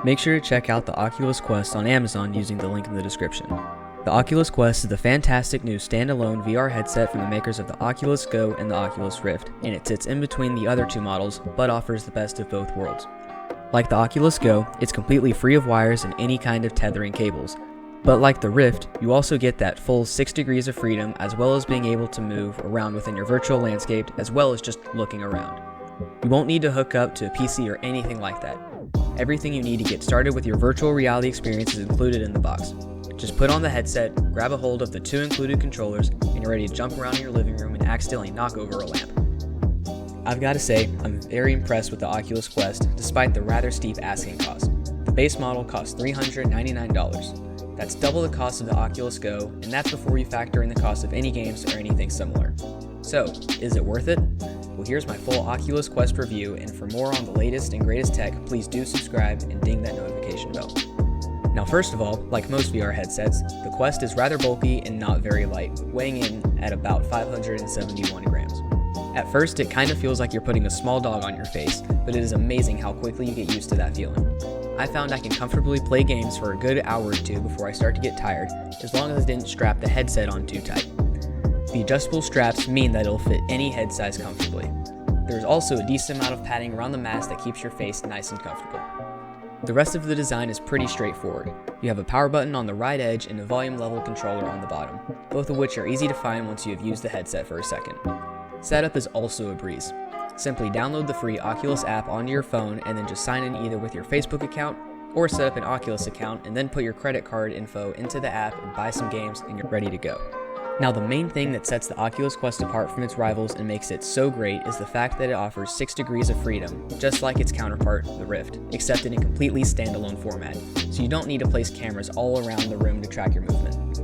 Make sure to check out the Oculus Quest on Amazon using the link in the description. The Oculus Quest is the fantastic new standalone VR headset from the makers of the Oculus Go and the Oculus Rift, and it sits in between the other two models, but offers the best of both worlds. Like the Oculus Go, it's completely free of wires and any kind of tethering cables. But like the Rift, you also get that full 6 degrees of freedom, as well as being able to move around within your virtual landscape, as well as just looking around. You won't need to hook up to a PC or anything like that. Everything you need to get started with your virtual reality experience is included in the box. Just put on the headset, grab a hold of the 2 included controllers, and you're ready to jump around in your living room and accidentally knock over a lamp. I've got to say, I'm very impressed with the Oculus Quest, despite the rather steep asking cost. The base model costs $399. That's double the cost of the Oculus Go, and that's before you factor in the cost of any games or anything similar. So, is it worth it? Well, here's my full Oculus Quest review, and for more on the latest and greatest tech, please do subscribe and ding that notification bell. Now, first of all, like most VR headsets, the Quest is rather bulky and not very light, weighing in at about 571 grams. At first, it kind of feels like you're putting a small dog on your face, but it is amazing how quickly you get used to that feeling. I found I can comfortably play games for a good hour or two before I start to get tired, as long as I didn't strap the headset on too tight. The adjustable straps mean that it'll fit any head size comfortably. There's also a decent amount of padding around the mask that keeps your face nice and comfortable. The rest of the design is pretty straightforward. You have a power button on the right edge and a volume level controller on the bottom, both of which are easy to find once you have used the headset for a second. Setup is also a breeze. Simply download the free Oculus app onto your phone and then just sign in either with your Facebook account or set up an Oculus account and then put your credit card info into the app and buy some games and you're ready to go. Now, the main thing that sets the Oculus Quest apart from its rivals and makes it so great is the fact that it offers 6 degrees of freedom, just like its counterpart, the Rift, except in a completely standalone format, so you don't need to place cameras all around the room to track your movement.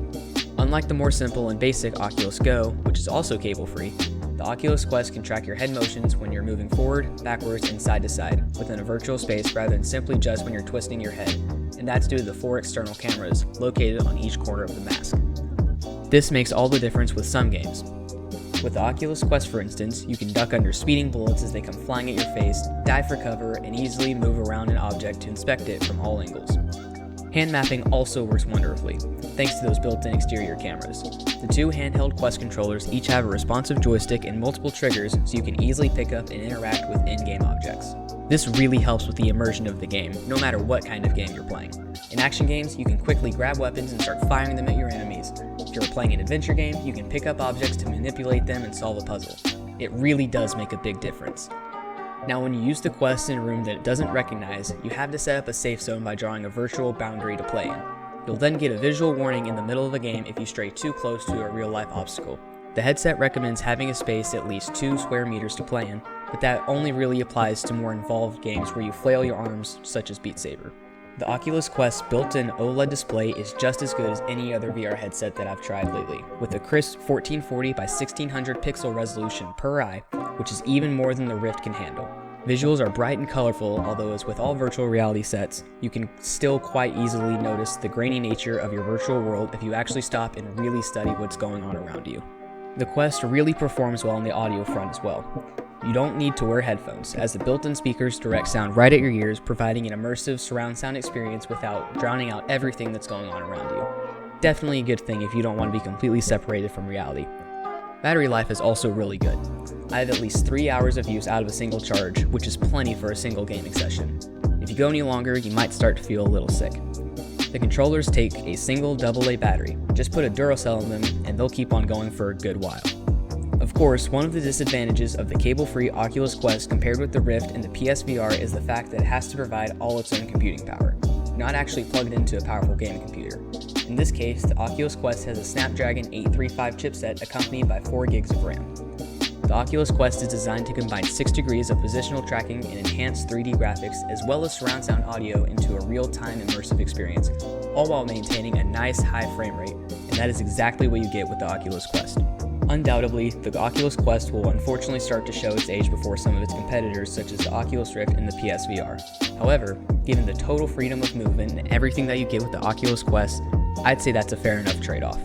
Unlike the more simple and basic Oculus Go, which is also cable-free, the Oculus Quest can track your head motions when you're moving forward, backwards, and side to side within a virtual space rather than simply just when you're twisting your head, and that's due to the 4 external cameras located on each corner of the mask. This makes all the difference with some games. With the Oculus Quest, for instance, you can duck under speeding bullets as they come flying at your face, dive for cover, and easily move around an object to inspect it from all angles. Hand mapping also works wonderfully, thanks to those built-in exterior cameras. The 2 handheld Quest controllers each have a responsive joystick and multiple triggers so you can easily pick up and interact with in-game objects. This really helps with the immersion of the game, no matter what kind of game you're playing. In action games, you can quickly grab weapons and start firing them at your enemies. If you're playing an adventure game, you can pick up objects to manipulate them and solve a puzzle. It really does make a big difference. Now, when you use the Quest in a room that it doesn't recognize, you have to set up a safe zone by drawing a virtual boundary to play in. You'll then get a visual warning in the middle of a game if you stray too close to a real-life obstacle. The headset recommends having a space at least 2 square meters to play in, but that only really applies to more involved games where you flail your arms, such as beatsaber. The Oculus Quest's built-in OLED display is just as good as any other VR headset that I've tried lately, with a crisp 1440 by 1600 pixel resolution per eye, which is even more than the Rift can handle. Visuals are bright and colorful, although as with all virtual reality sets, you can still quite easily notice the grainy nature of your virtual world if you actually stop and really study what's going on around you. The Quest really performs well on the audio front as well. You don't need to wear headphones, as the built-in speakers direct sound right at your ears, providing an immersive surround sound experience without drowning out everything that's going on around you. Definitely a good thing if you don't want to be completely separated from reality. Battery life is also really good. I have at least 3 hours of use out of a single charge, which is plenty for a single gaming session. If you go any longer, you might start to feel a little sick. The controllers take a single AA battery. Just put a Duracell in them and they'll keep on going for a good while. Of course, one of the disadvantages of the cable-free Oculus Quest compared with the Rift and the PSVR is the fact that it has to provide all its own computing power, not actually plugged into a powerful gaming computer. In this case, the Oculus Quest has a Snapdragon 835 chipset accompanied by 4 gigs of RAM. The Oculus Quest is designed to combine 6 degrees of positional tracking and enhanced 3D graphics, as well as surround sound audio into a real-time immersive experience, all while maintaining a nice high frame rate, and that is exactly what you get with the Oculus Quest. Undoubtedly, the Oculus Quest will unfortunately start to show its age before some of its competitors such as the Oculus Rift and the PSVR. However, given the total freedom of movement and everything that you get with the Oculus Quest, I'd say that's a fair enough trade-off.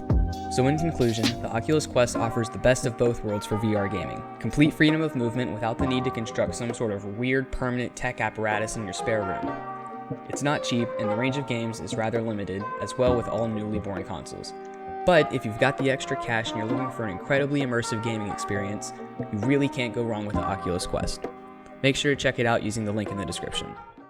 So in conclusion, the Oculus Quest offers the best of both worlds for VR gaming. Complete freedom of movement without the need to construct some sort of weird permanent tech apparatus in your spare room. It's not cheap, and the range of games is rather limited, as well with all newly born consoles. But if you've got the extra cash and you're looking for an incredibly immersive gaming experience, you really can't go wrong with the Oculus Quest. Make sure to check it out using the link in the description.